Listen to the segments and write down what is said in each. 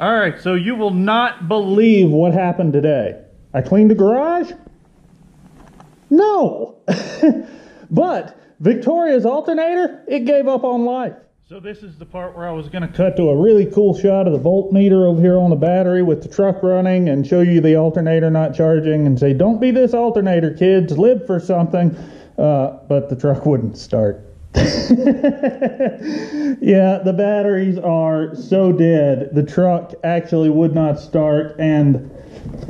All right, so you will not believe what happened today. I cleaned the garage? No. But Victoria's alternator, it gave up on life. So this is the part where I was going to cut to a really cool shot of the voltmeter over here on the battery with the truck running and show you the alternator not charging and say, don't be this alternator, kids, live for something. But the truck wouldn't start. Yeah, the batteries are so dead. The truck actually would not start, and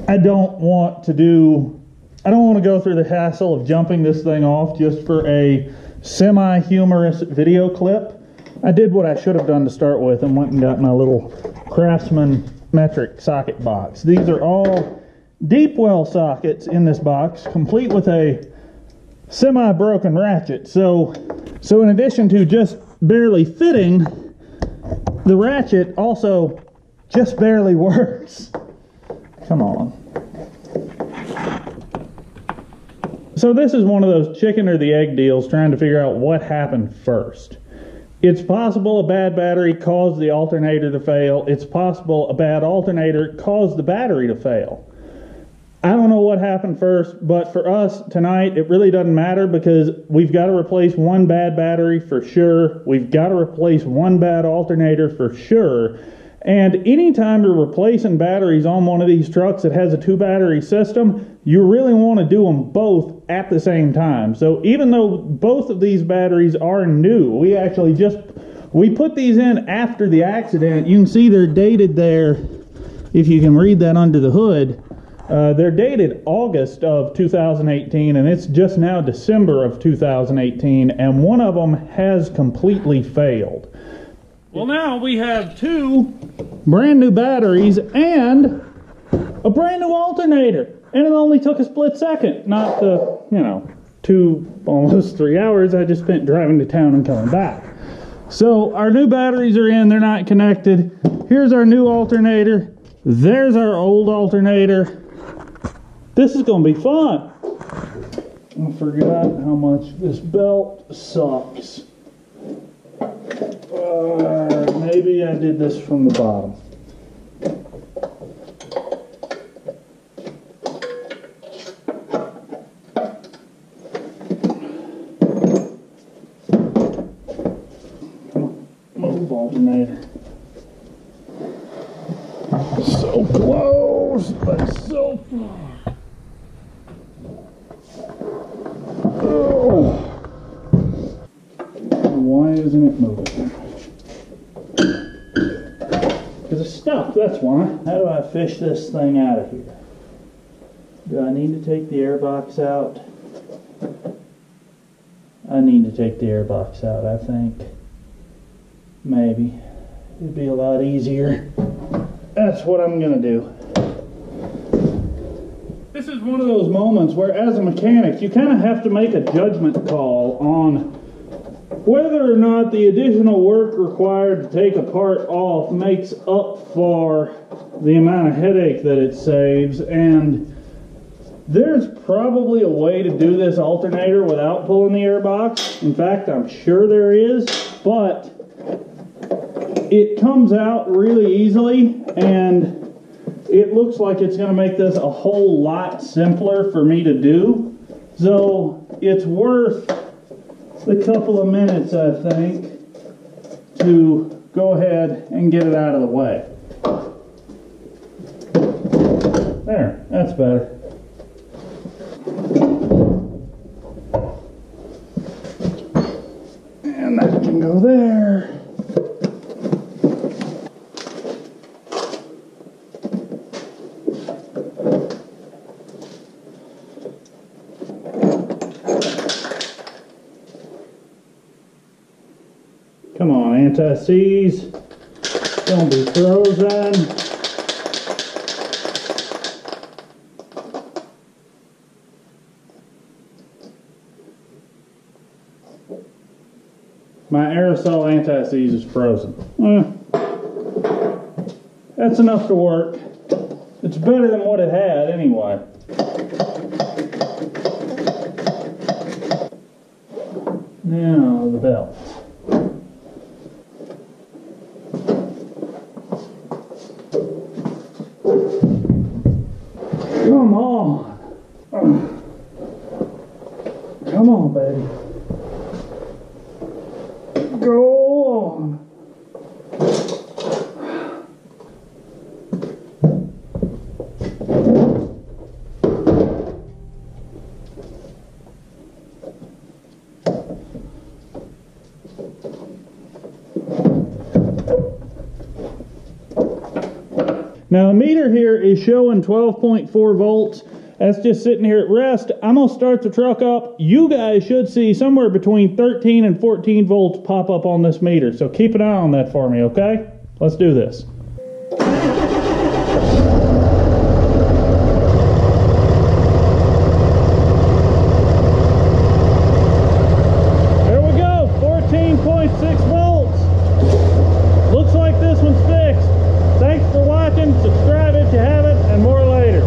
I don't want to go through the hassle of jumping this thing off just for a semi-humorous video clip. I did what I should have done to start with and went and got my little Craftsman metric socket box. These are all deep well sockets in this box, complete with a semi-broken ratchet. So in addition to just barely fitting, the ratchet also just barely works. Come on. So this is one of those chicken or the egg deals, trying to figure out what happened first. It's possible a bad battery caused the alternator to fail. It's possible a bad alternator caused the battery to fail. I don't know what happened first, but for us tonight, it really doesn't matter because we've got to replace one bad battery for sure. We've got to replace one bad alternator for sure. And anytime you're replacing batteries on one of these trucks that has a 2-battery system, you really want to do them both at the same time. So even though both of these batteries are new, we put these in after the accident. You can see they're dated there, if you can read that under the hood. They're dated August of 2018, and it's just now December of 2018, and one of them has completely failed. Well, now we have 2 brand new batteries and a brand new alternator, and it only took a split second, not the, 2, almost 3 hours I just spent driving to town and coming back. So our new batteries are in, they're not connected. Here's our new alternator. There's our old alternator. This is going to be fun. I forgot how much this belt sucks. Maybe I did this from the bottom. Move, alternator. So close, but so far. Oh. Why isn't it moving? Because it's stuck, that's why. How do I fish this thing out of here? Do I need to take the air box out? I need to take the air box out, I think. Maybe. It'd be a lot easier. That's what I'm gonna do. This is one of those moments where, as a mechanic, you kind of have to make a judgment call on whether or not the additional work required to take a part off makes up for the amount of headache that it saves. And there's probably a way to do this alternator without pulling the air box. In fact, I'm sure there is, but it comes out really easily, and it looks like it's going to make this a whole lot simpler for me to do. So it's worth the couple of minutes, I think, to go ahead and get it out of the way. There, that's better. And that can go there. Come on, anti-seize. Don't be frozen. My aerosol anti-seize is frozen. That's enough to work. It's better than what it had anyway. Now the belt. Come on. Come on, baby. Go on. Now the meter here is showing 12.4 volts. That's just sitting here at rest. I'm gonna start the truck up. You guys should see somewhere between 13 and 14 volts pop up on this meter. So keep an eye on that for me, okay? Let's do this. There we go, 14.6 volts. Looks like this one's fixed. Thanks for watching. Subscribe if you haven't, and more later.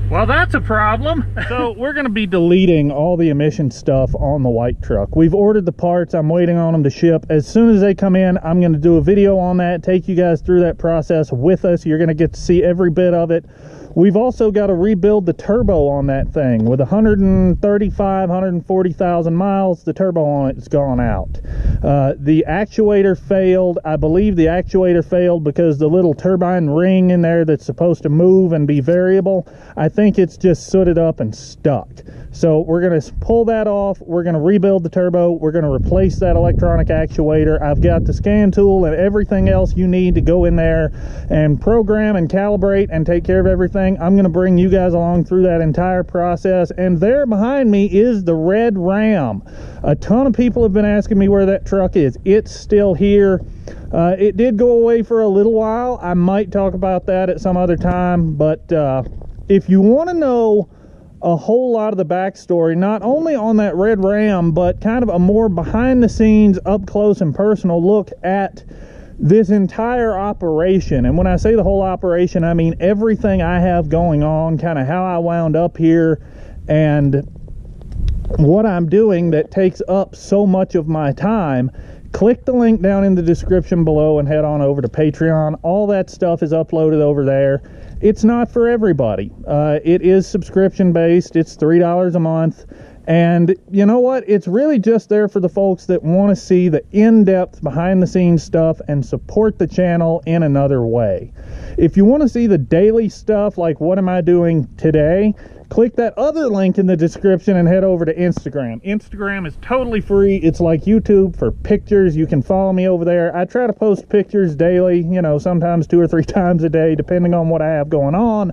Well, that's a problem. So we're going to be deleting all the emission stuff on the white truck. We've ordered the parts. I'm waiting on them to ship. As soon as they come in, I'm going to do a video on that, take you guys through that process with us. You're going to get to see every bit of it. We've also got to rebuild the turbo on that thing. With 140,000 miles, the turbo on it's gone out. The actuator failed. I believe the actuator failed because the little turbine ring in there that's supposed to move and be variable, I think it's just sooted up and stuck. So we're going to pull that off. We're going to rebuild the turbo. We're going to replace that electronic actuator. I've got the scan tool and everything else you need to go in there and program and calibrate and take care of everything. I'm going to bring you guys along through that entire process. And there behind me is the red Ram. A ton of people have been asking me where that truck is. It's still here. It did go away for a little while. I might talk about that at some other time, but if you want to know a whole lot of the backstory, not only on that red Ram, but kind of a more behind the scenes, up close and personal look at this entire operation. And when I say the whole operation, I mean everything I have going on, kind of how I wound up here and what I'm doing that takes up so much of my time. Click the link down in the description below and head on over to Patreon. All that stuff is uploaded over there. It's not for everybody. It is subscription based. It's $3 a month. And you know what? It's really just there for the folks that want to see the in-depth behind-the-scenes stuff and support the channel in another way. If you want to see the daily stuff, like what am I doing today, click that other link in the description and head over to Instagram. Instagram is totally free. It's like YouTube for pictures. You can follow me over there. I try to post pictures daily, you know, sometimes 2 or 3 times a day, depending on what I have going on.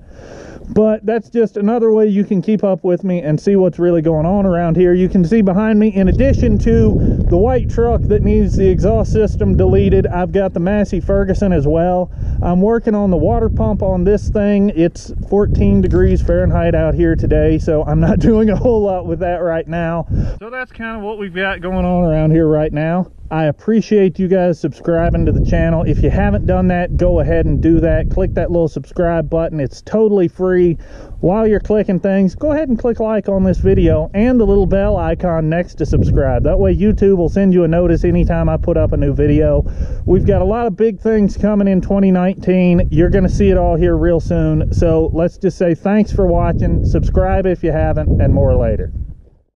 But that's just another way you can keep up with me and see what's really going on around here. You can see behind me, in addition to the white truck that needs the exhaust system deleted, I've got the Massey Ferguson as well. I'm working on the water pump on this thing. It's 14 degrees Fahrenheit out here today, so I'm not doing a whole lot with that right now. So that's kind of what we've got going on around here right now. I appreciate you guys subscribing to the channel. If you haven't done that, go ahead and do that. Click that little subscribe button. It's totally free. While you're clicking things, go ahead and click like on this video and the little bell icon next to subscribe. That way YouTube will send you a notice anytime I put up a new video. We've got a lot of big things coming in 2019. You're going to see it all here real soon. So let's just say thanks for watching. Subscribe if you haven't, and more later.